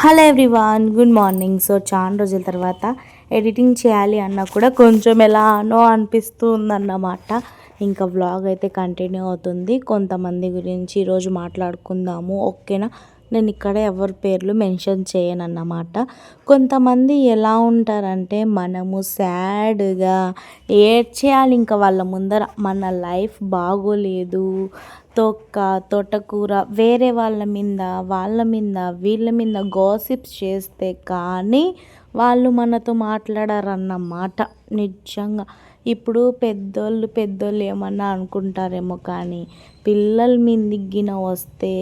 Hello everyone, good morning. So చాలా రోజుల తర్వాత ఎడిటింగ్ చేయాలి అన్నా కూడా కొంచెం ఎలానో అనిపిస్తూ ఉందన్నమాట. ఇంకా వ్లాగ్ అయితే కంటిన్యూ అవుతుంది. కొంతమంది గురించి ఈరోజు మాట్లాడుకుందాము, ఓకేనా? నేను ఇక్కడ ఎవరి పేర్లు మెన్షన్ చేయనన్నమాట. కొంతమంది ఎలా ఉంటారంటే, మనము సాడ్గా ఏడ్చేయాలి ఇంకా వాళ్ళ ముందర, మన లైఫ్ బాగోలేదు, తోటకూర వేరే వాళ్ళ మీద వీళ్ళ మీద గాసిప్స్ చేస్తే కానీ వాళ్ళు మనతో మాట్లాడారన్నమాట. నిజంగా ఇప్పుడు పెద్దోళ్ళు ఏమన్నా అనుకుంటారేమో, కానీ పిల్లల మీదిగిన వస్తే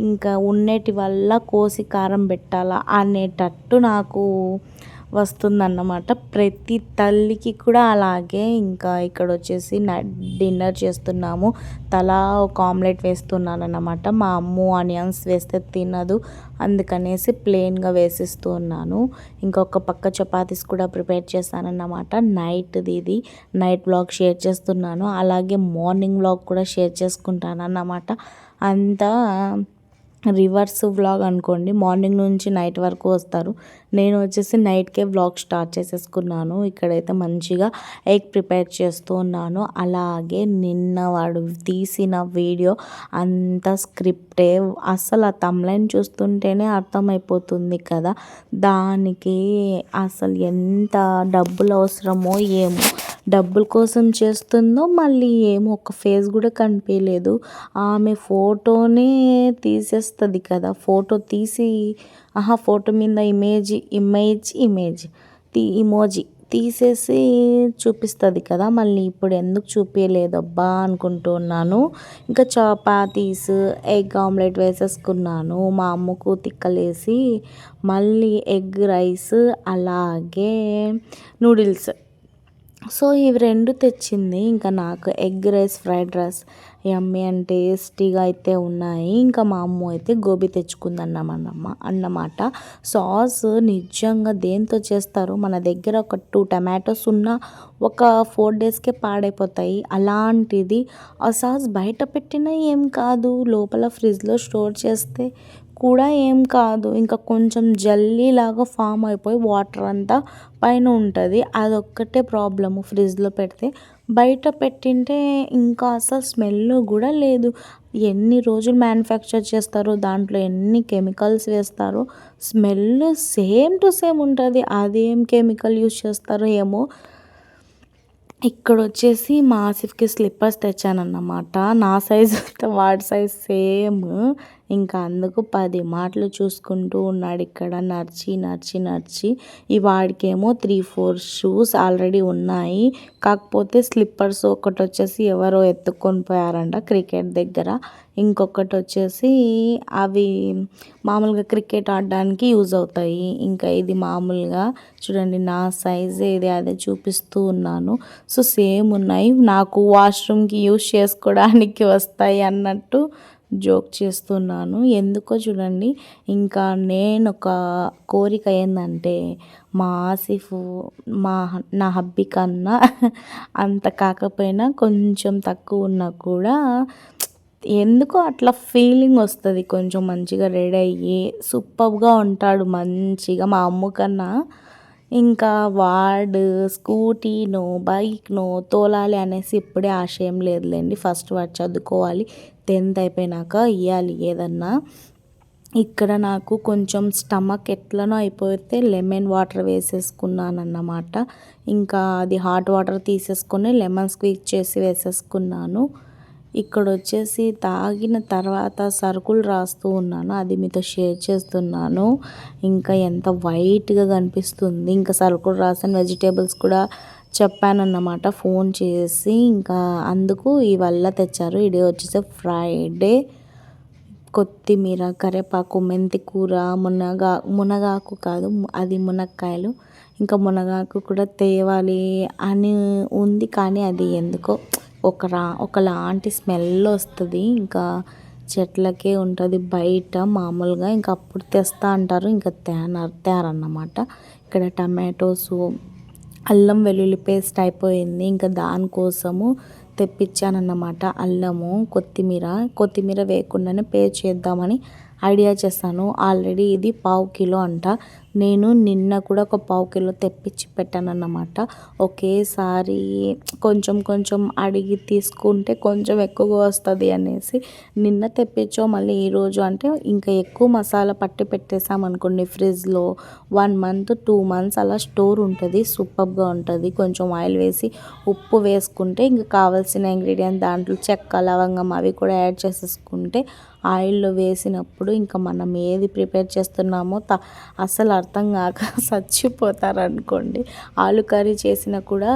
ఇంకా ఉన్నటి వల్ల కోసి కారం పెట్టాలా అనేటట్టు నాకు వస్తుందన్నమాట. ప్రతి తల్లికి కూడా అలాగే. ఇంకా ఇక్కడ వచ్చేసి డిన్నర్ చేస్తున్నాము. తలా ఒక ఆమ్లెట్ వేస్తున్నాను అన్నమాట. మా అమ్మ ఆనియన్స్ వేస్తే తినదు, అందుకనేసి ప్లెయిన్గా వేసిస్తూ ఉన్నాను. ఇంకొక పక్క చపాతీస్ కూడా ప్రిపేర్ చేశానన్నమాట. ఇది నైట్ వ్లాగ్ షేర్ చేస్తున్నాను, అలాగే మార్నింగ్ వ్లాగ్ కూడా షేర్ చేసుకుంటాను అన్నమాట. అంతా రివర్స్ వ్లాగ్ అనుకోండి. మార్నింగ్ నుంచి నైట్ వరకు వస్తారు, నేను వచ్చేసి నైట్కే వ్లాగ్ స్టార్ట్ చేసేసుకున్నాను. ఇక్కడైతే మంచిగా ఎగ్ ప్రిపేర్ చేస్తూ ఉన్నాను. అలాగే నిన్న వాడు తీసిన వీడియో అంత స్క్రిప్టే, అసలు ఆ తమ్లైన్ చూస్తుంటేనే అర్థమైపోతుంది కదా దానికి అసలు ఎంత డబ్బులు అవసరమో ఏమో. డబ్బుల కోసం చేస్తుందో మళ్ళీ ఏమో, ఒక ఫేస్ కూడా కనిపించలేదు. ఆమె ఫోటోనే తీసేస్తుంది కదా, ఫోటో తీసి ఫోటో మీద ఇమోజీ తీసేసి చూపిస్తుంది కదా, మళ్ళీ ఇప్పుడు ఎందుకు చూపించలేదబ్బా అనుకుంటున్నాను. ఇంకా చపాతీస్ ఎగ్ ఆమ్లెట్ వేసేసుకున్నాను. మా అమ్మకు తిక్కలేసి మళ్ళీ ఎగ్ రైస్ అలాగే నూడిల్స్, సో ఇవి రెండు తెచ్చింది. ఇంకా నాకు egg rice, fried rice yummy and టేస్టీగా అయితే ఉన్నాయి. ఇంకా మా అమ్మ అయితే గోబీ అన్నమాట. సాస్ నిజంగా దేంతో చేస్తారు, మన దగ్గర ఒక 2 టమాటోస్ ఉన్న ఒక 4 డేస్కే పాడైపోతాయి. అలాంటిది ఆ సాస్ బయట పెట్టినా ఏం కాదు, లోపల ఫ్రిడ్జ్లో స్టోర్ చేస్తే కూడా ఏం కాదు. ఇంకా కొంచెం జల్లీలాగా ఫామ్ అయిపోయి వాటర్ అంతా పైన ఉంటుంది, అదొక్కటే ప్రాబ్లము. ఫ్రిడ్జ్లో పెడితే, బయట పెట్టింటే ఇంకా అసలు స్మెల్ కూడా లేదు. ఎన్ని రోజులు మ్యానుఫ్యాక్చర్ చేస్తారో, దాంట్లో ఎన్ని కెమికల్స్ వేస్తారో, స్మెల్ సేమ్ టు సేమ్ ఉంటుంది. అదేం కెమికల్ యూస్ చేస్తారో ఏమో. ఇక్కడ వచ్చేసి మా ఆసిఫ్కి స్లిప్పర్స్ తెచ్చానన్నమాట. నా సైజు వాడి సైజ్ సేమ్. ఇంకా అందుకు 10 మాటలు చూసుకుంటూ ఉన్నాడు ఇక్కడ, నడిచి ఈ వాడికేమో 3-4 షూస్ ఆల్రెడీ ఉన్నాయి. కాకపోతే స్లిప్పర్స్ ఒకటి వచ్చేసి ఎవరో ఎత్తుకొని పోయారంట క్రికెట్ దగ్గర, ఇంకొకటి వచ్చేసి అవి మామూలుగా క్రికెట్ ఆడడానికి యూజ్ అవుతాయి. ఇంకా ఇది మామూలుగా చూడండి నా సైజే ఇది, అదే చూపిస్తూ ఉన్నాను. సో సేమ్ ఉన్నాయి, నాకు వాష్రూమ్కి యూజ్ చేసుకోవడానికి వస్తాయి అన్నట్టు జోక్ చేస్తున్నాను. ఎందుకో చూడండి. ఇంకా నేను ఒక కోరిక ఏంటంటే, మా ఆసిఫ్ నా హబ్బీ కన్నా అంత కాకపోయినా కొంచెం తక్కువ ఉన్నా కూడా ఎందుకో అట్లా ఫీలింగ్ వస్తుంది. కొంచెం మంచిగా రెడీ అయ్యి సూపర్గా ఉంటాడు మంచిగా మా అమ్మ కన్నా. ఇంకా వాడు స్కూటీనో బైక్నో తోలాలి అనేసి ఇప్పుడే ఆశయం లేదులేండి. ఫస్ట్ వాడు చదువుకోవాలి, 10th అయిపోయినాక ఇవ్వాలి ఏదన్నా. ఇక్కడ నాకు కొంచెం స్టమక్ ఎట్లనో అయిపోతే లెమన్ వాటర్ వేసేసుకున్నాను అన్నమాట. ఇంకా అది హాట్ వాటర్ తీసేసుకొని లెమన్ స్క్వీజ్ చేసి వేసేసుకున్నాను. ఇక్కడ వచ్చేసి తాగిన తర్వాత సరుకులు రాస్తూ ఉన్నాను, అది మీతో షేర్ చేస్తున్నాను. ఇంకా ఎంత వైట్గా కనిపిస్తుంది. ఇంకా సరుకులు రాసిన వెజిటేబుల్స్ కూడా చెప్పానన్నమాట ఫోన్ చేసి. ఇంకా అందుకు ఇవల్ల తెచ్చారు. ఇది వచ్చేసి ఫ్రైడే, కొత్తిమీర, కరివేపాకు, మెంతి కూర, మునగాకు కాదు అది మునక్కాయలు. ఇంకా మునగాకు కూడా తేవాలి అని ఉంది, కానీ అది ఎందుకో ఒకలాంటి స్మెల్ వస్తుంది. ఇంకా చెట్లకే ఉంటుంది బయట మామూలుగా, ఇంకా అప్పుడు తెస్తా అంటారు, ఇంకా తేరన్నమాట. ఇక్కడ టమాటోసు, అల్లం వెల్లుల్లి పేస్ట్ అయిపోయింది, ఇంకా దానికోసము తెప్పించానన్నమాట. అల్లము కొత్తిమీర వేయకుండానే పేస్ట్ చేద్దామని ఐడియా చేస్తాను. ఆల్రెడీ ఇది పావు కిలో అంట. నేను నిన్న కూడా ఒక పావు కిలో తెప్పించి పెట్టానన్నమాట. ఒకేసారి కొంచెం కొంచెం అడిగి తీసుకుంటే కొంచెం ఎక్కువగా వస్తుంది అనేసి నిన్న తెప్పించాం. మళ్ళీ ఈరోజు అంటే ఇంకా ఎక్కువ మసాలా పట్టి పెట్టేసామనుకోండి ఫ్రిడ్జ్లో 1 మంత్ 2 మంత్స్ అలా స్టోర్ ఉంటుంది. సూపర్గా ఉంటుంది. కొంచెం ఆయిల్ వేసి ఉప్పు వేసుకుంటే ఇంకా కావాల్సిన ఇంగ్రీడియంట్ దాంట్లో చెక్క లవంగం అవి కూడా యాడ్ చేసేసుకుంటే ఆయిల్లో వేసినప్పుడు ఇంకా మనం ఏది ప్రిపేర్ చేస్తున్నామో అసలు అర్థం కాక చచ్చిపోతారనుకోండి. ఆలు కర్రీ చేసినా కూడా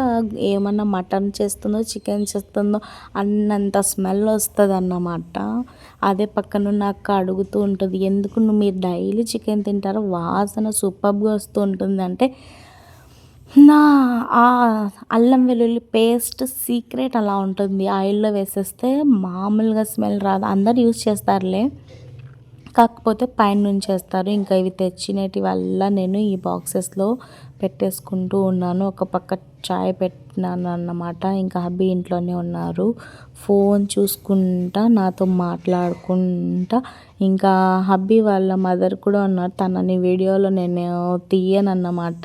ఏమన్నా మటన్ చేస్తుందో చికెన్ చేస్తుందో అన్నంత స్మెల్ వస్తుంది అన్నమాట. అదే పక్కనున్న అక్క అడుగుతూ ఉంటుంది, ఎందుకు మీరు డైలీ చికెన్ తింటారో వాసన సూపర్గా వస్తూ ఉంటుంది అంటే, నా ఆ అల్లం వెల్లుల్లి పేస్ట్ సీక్రెట్ అలా ఉంటుంది. ఆయిల్లో వేసేస్తే మామూలుగా స్మెల్ రాదు. అందరు యూజ్ చేస్తారులే, కాకపోతే పైనుంచి వేస్తారు. ఇంకా ఇవి తెచ్చినటి వల్ల నేను ఈ బాక్సెస్లో పెట్టేసుకుంటూ ఉన్నాను. ఒక పక్క చాయ్ పెట్టినాను అన్నమాట. ఇంకా హబ్బీ ఇంట్లోనే ఉన్నారు, ఫోన్ చూసుకుంటా నాతో మాట్లాడుకుంటా. ఇంకా హబ్బీ వాళ్ళ మదర్ కూడా ఉన్నారు. తనని వీడియోలో నేను తీయనన్నమాట.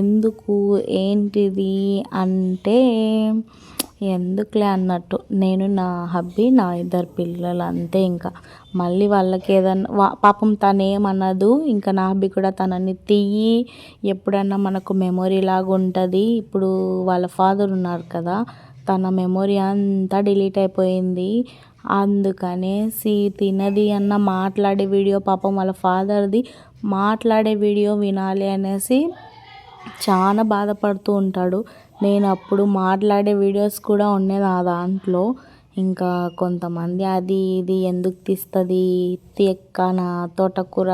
ఎందుకు ఏంటిది అంటే ఎందుకులే అన్నట్టు, నేను నా హబ్బీ నా 2 పిల్లలు అంతే. ఇంకా మళ్ళీ వాళ్ళకి ఏదన్నా పాపం తనేమనదు. ఇంకా నా హబ్బీ కూడా తనని తీయి ఎప్పుడన్నా మనకు మెమొరీ లాగా ఉంటుంది. ఇప్పుడు వాళ్ళ ఫాదర్ ఉన్నారు కదా, తన మెమొరీ అంతా డిలీట్ అయిపోయింది. అందుకనేసి తినది అన్న మాట్లాడే వీడియో, పాపం వాళ్ళ ఫాదర్ది మాట్లాడే వీడియో వినాలి అనేసి చాలా బాధపడుతూ ఉంటాడు. నేను అప్పుడు మాట్లాడే వీడియోస్ కూడా ఉన్నాయి నా దాంట్లో. ఇంకా కొంతమంది అది ఇది ఎందుకు తీస్తుంది తీయక్క నా తోటకూర,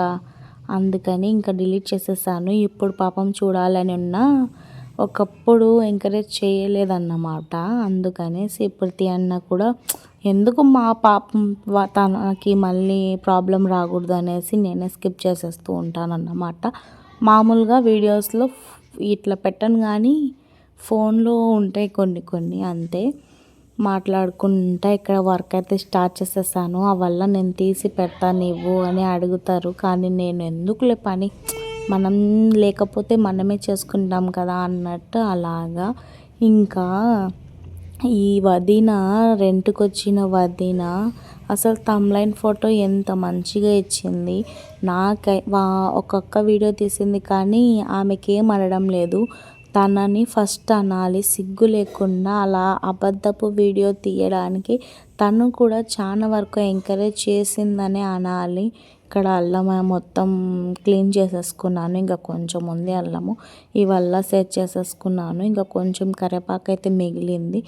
అందుకని ఇంకా డిలీట్ చేసేసాను. ఇప్పుడు పాపం చూడాలని ఉన్నా, ఒకప్పుడు ఎంకరేజ్ చేయలేదన్నమాట. అందుకనేసి ఇప్పుడు తీయన్నా కూడా ఎందుకు మా పాపం తనకి మళ్ళీ ప్రాబ్లం రాకూడదు అనేసి నేనే స్కిప్ చేసేస్తూ ఉంటానన్నమాట. మామూలుగా వీడియోస్లో ఇట్లా పెట్టను కానీ ఫోన్లో ఉంటాయి కొన్ని కొన్ని అంతే. మాట్లాడుకుంటా ఇక్కడ వర్క్ అయితే స్టార్ట్ చేసేసాను. ఆ వల్ల నేను తీసి పెడతాను ఇవ్వు అని అడుగుతారు, కానీ నేను ఎందుకులే పని, మనం లేకపోతే మనమే చేసుకుంటాం కదా అన్నట్టు అలాగా. ఇంకా ఈ వదిన, రెంట్కి వచ్చిన వదిన అసలు తమ్లైన్ ఫోటో ఎంత మంచిగా ఇచ్చింది. ఒక్కొక్క వీడియో తీసింది కానీ ఆమెకేం అనడం లేదు. తనని ఫస్ట్ అనాలి, సిగ్గు లేకుండా అలా అబద్ధపు వీడియో తీయడానికి తను కూడా చాలా వరకు ఎంకరేజ్ చేసిందనే అనాలి. ఇక్కడ అల్లం మొత్తం క్లీన్ చేసేసుకున్నాను. ఇంకా కొంచెం ఉంది అల్లము, ఇవల్ల సెట్ చేసేసుకున్నాను. ఇంకా కొంచెం కరివేపాకు అయితే మిగిలింది.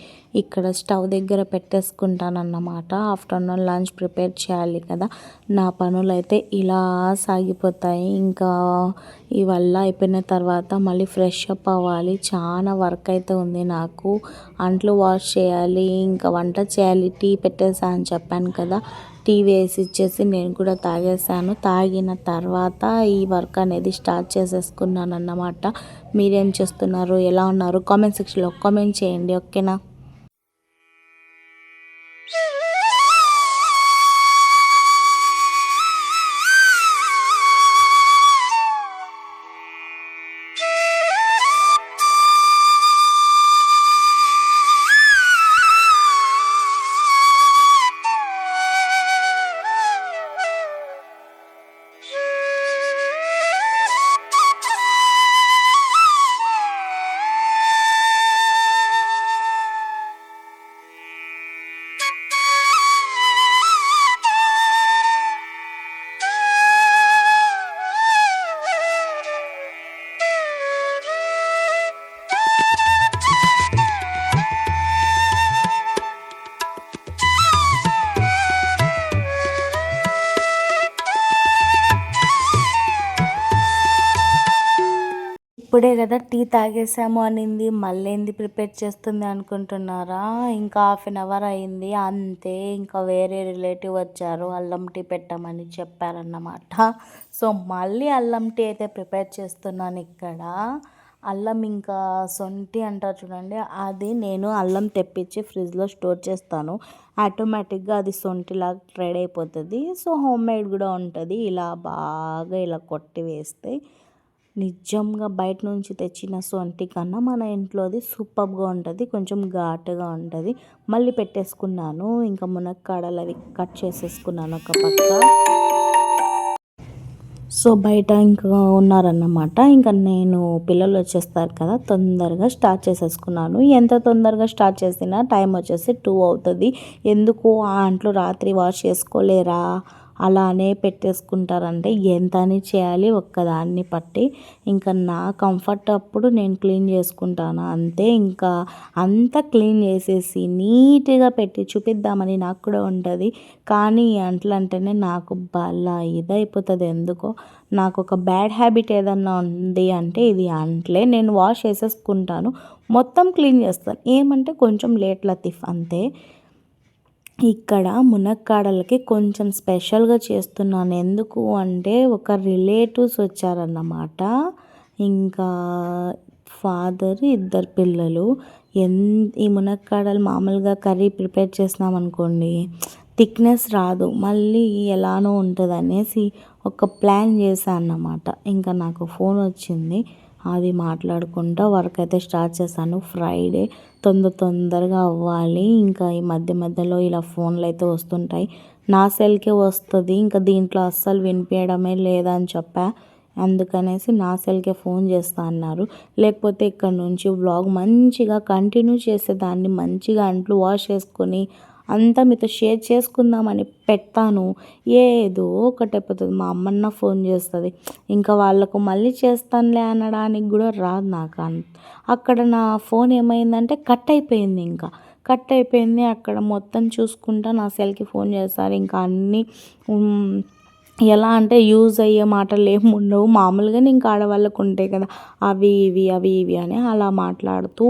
ఇక్కడ స్టవ్ దగ్గర పెట్టేసుకుంటానన్నమాట. ఆఫ్టర్నూన్ లంచ్ ప్రిపేర్ చేయాలి కదా. నా పనులు అయితే ఇలా సాగిపోతాయి. ఇంకా ఇవల్ల అయిపోయిన తర్వాత మళ్ళీ ఫ్రెష్ అప్ అవ్వాలి. చాలా వర్క్ అయితే ఉంది నాకు. అంట్లు వాష్ చేయాలి, ఇంకా వంట చేయాలి. టీ పెట్టేసా అని చెప్పాను కదా, టీ వేసి ఇచ్చేసి నేను కూడా తాగేసాను. తాగిన తర్వాత ఈ వర్క్ అనేది స్టార్ట్ చేసేసుకున్నాను అన్నమాట. మీరేం చేస్తున్నారు, ఎలా ఉన్నారు, కామెంట్ సెక్షన్లో కామెంట్ చేయండి, ఓకేనా. ఇప్పుడే కదా టీ తాగేసాము అనింది, మళ్ళీ ఏంది ప్రిపేర్ చేస్తుంది అనుకుంటున్నారా. ఇంకా 1/2 అవర్ అయింది అంతే. ఇంకా వేరే రిలేటివ్ వచ్చారు, అల్లం టీ పెట్టమని చెప్పారన్నమాట. సో మళ్ళీ అల్లం టీ అయితే ప్రిపేర్ చేస్తున్నాను ఇక్కడ. అల్లం ఇంకా సొంటి అంటారు చూడండి, అది నేను అల్లం తెప్పించి ఫ్రిడ్జ్లో స్టోర్ చేస్తాను. ఆటోమేటిక్గా అది సొంటిలాగా రెడీ అయిపోతుంది. సో హోమ్ మేడ్ కూడా ఉంటుంది. ఇలా బాగా ఇలా కొట్టి వేస్తే నిజంగా బయట నుంచి తెచ్చిన సొంటి కన్నా మన ఇంట్లోది సూపర్గా ఉంటుంది. కొంచెం ఘాటుగా ఉంటుంది. మళ్ళీ పెట్టేసుకున్నాను. ఇంకా మునక్కాడలు అవి కట్ చేసేసుకున్నాను ఒక పక్క. సో బయట ఇంకా ఉన్నారన్నమాట. ఇంకా నేను పిల్లలు వచ్చేస్తారు కదా, తొందరగా స్టార్ట్ చేసేసుకున్నాను. ఎంత తొందరగా స్టార్ట్ చేసినా టైం వచ్చేసి 2 అవుతుంది. ఎందుకు ఆ అంట్లు రాత్రి వాష్ చేసుకోలేరా, అలానే పెట్టేసుకుంటారంటే ఎంత అని చేయాలి ఒక్కదాన్ని పట్టి. ఇంకా నా కంఫర్ట్ అప్పుడు నేను క్లీన్ చేసుకుంటాను అంతే. ఇంకా అంతా క్లీన్ చేసేసి నీట్గా పెట్టి చూపిద్దామని నాకు కూడా ఉంటుంది. కానీ ఈ అంట్లు అంటేనే నాకు భలే ఇదైపోతుంది. ఎందుకో నాకు ఒక బ్యాడ్ హ్యాబిట్ ఏదన్నా ఉంది అంటే ఇది అంట్లే. నేను వాష్ చేసేసుకుంటాను, మొత్తం క్లీన్ చేస్తాను. ఏమంటే కొంచెం లేట్ లతీఫ్ అంతే. ఇక్కడ మునక్కాడలకి కొంచెం స్పెషల్గా చేస్తున్నాను. ఎందుకు అంటే ఒక రిలేటివ్స్ వచ్చారన్నమాట. ఇంకా ఫాదర్, 2 పిల్లలు. ఈ మునక్కాడలు మామూలుగా కర్రీ ప్రిపేర్ చేసినామనుకోండి థిక్నెస్ రాదు, మళ్ళీ ఎలానో ఉంటుంది అనేసి ఒక ప్లాన్ చేశాను అన్నమాట. ఇంకా నాకు ఫోన్ వచ్చింది, అది మాట్లాడుకుంటా వర్క్ అయితే స్టార్ట్ చేశాను. ఫ్రైడే తొందరగా అవ్వాలి. ఇంకా ఈ మధ్యలో ఇలా ఫోన్లు అయితే వస్తుంటాయి. నా సెల్కే వస్తుంది. ఇంకా దీంట్లో అస్సలు వినిపించడమే లేదని చెప్పా. అందుకనేసి నా సెల్కే ఫోన్ చేస్తా అన్నారు. లేకపోతే ఇక్కడ నుంచి వ్లాగ్ మంచిగా కంటిన్యూ చేసేదాన్ని. మంచిగా అంట్లు వాష్ చేసుకొని అంతా మీతో షేర్ చేసుకుందామని పెడతాను. ఏదో ఒకటి అయిపోతుంది. మా అమ్మన్న ఫోన్ చేస్తుంది, ఇంకా వాళ్ళకు మళ్ళీ చేస్తానులే అనడానికి కూడా రాదు నాకు. అక్కడ నా ఫోన్ ఏమైందంటే కట్ అయిపోయింది. ఇంకా కట్ అయిపోయింది. అక్కడ మొత్తం చూసుకుంటా నా సెల్కి ఫోన్ చేస్తారు. ఇంకా అన్నీ ఎలా అంటే యూజ్ అయ్యే మాటలు ఏమి ఉండవు. మామూలుగానే ఇంకా ఆడవాళ్ళకు ఉంటాయి కదా, అవి ఇవి అని అలా మాట్లాడుతూ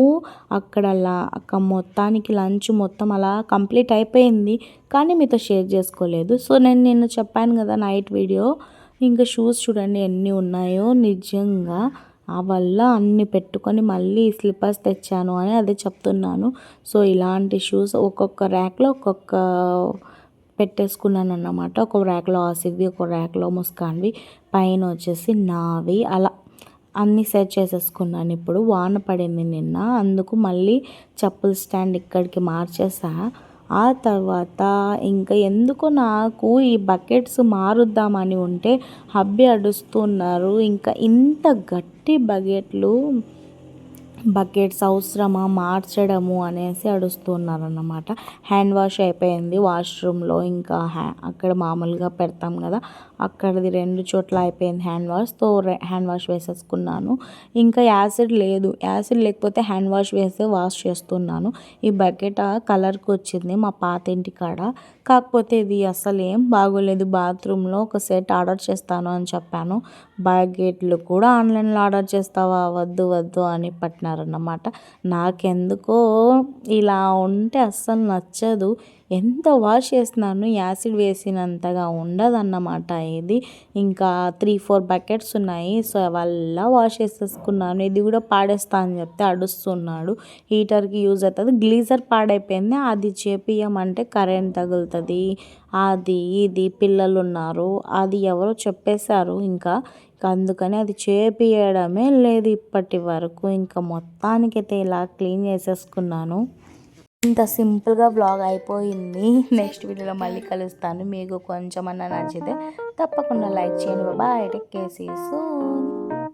అక్కడ మొత్తానికి లంచ్ మొత్తం అలా కంప్లీట్ అయిపోయింది. కానీ మీతో షేర్ చేసుకోలేదు. సో నేను నిన్న చెప్పాను కదా నైట్ వీడియో, ఇంకా షూస్ చూడండి ఎన్ని ఉన్నాయో. నిజంగా ఆ వల్ల అన్ని పెట్టుకొని మళ్ళీ స్లిప్పర్స్ తెచ్చాను అని అదే చెప్తున్నాను. సో ఇలాంటి షూస్ ఒక్కొక్క ర్యాక్లో ఒక్కొక్క పెట్టేసుకున్నాను అన్నమాట. ఒక ర్యాక్లో ఆసిఫ్వి, ఒక ర్యాక్లో ముస్కాన్వి, పైన వచ్చేసి నావి, అలా అన్నీ సెట్ చేసేసుకున్నాను. ఇప్పుడు వాన పడింది నిన్న, అందుకు మళ్ళీ చెప్పుల స్టాండ్ ఇక్కడికి మార్చేసా. ఆ తర్వాత ఇంకా ఎందుకో నాకు ఈ బకెట్స్ మారుద్దామని ఉంటే హబ్బీ అడుస్తున్నారు. ఇంకా ఇంత గట్టి బకెట్స్ అవసరమా మార్చడము అనేసి అడుస్తున్నారన్నమాట. హ్యాండ్ వాష్ అయిపోయింది వాష్రూమ్లో. ఇంకా అక్కడ మామూలుగా పెడతాం కదా, అక్కడది 2 చోట్ల అయిపోయింది హ్యాండ్ వాష్. తో హ్యాండ్ వాష్ వేసేసుకున్నాను. ఇంకా యాసిడ్ లేకపోతే హ్యాండ్ వాష్ వాష్ చేస్తున్నాను. ఈ బకెట్ కలర్కి వచ్చింది మా పాత ఇంటి కాడ. కాకపోతే ఇది అసలు ఏం బాగోలేదు. బాత్రూంలో ఒక సెట్ ఆర్డర్ చేస్తాను అని చెప్పాను. బకెట్లు కూడా ఆన్లైన్లో ఆర్డర్ చేస్తావా, వద్దు అని పట్టినారన్నమాట. నాకెందుకో ఇలా ఉంటే అస్సలు నచ్చదు. ఎంత వాష్ చేసినాను యాసిడ్ వేసినంతగా ఉండదన్నమాట ఇది. ఇంకా 3-4 బకెట్స్ ఉన్నాయి. సో అవల్లా వాష్ చేసేసుకున్నాను. ఇది కూడా పాడేస్తా అని చెప్తే అడుస్తున్నాడు. హీటర్కి యూజ్ అవుతుంది, గ్లీజర్ పాడైపోయింది, అది చేపియమంటే కరెంట్ తగులుతుంది, అది ఇది పిల్లలు ఉన్నారు, అది ఎవరో చెప్పేశారు. ఇంకా అందుకని అది చేపియడమే లేదు ఇప్పటి వరకు. ఇంకా మొత్తానికైతే ఇలా క్లీన్ చేసేసుకున్నాను. ఇంత సింపుల్గా వ్లాగ్ అయిపోయింది. నెక్స్ట్ వీడియోలో మళ్ళీ కలుస్తాను. మీకు కొంచెమన్నా నచ్చితే తప్పకుండా లైక్ చేయండి. Bye, take care, see you soon.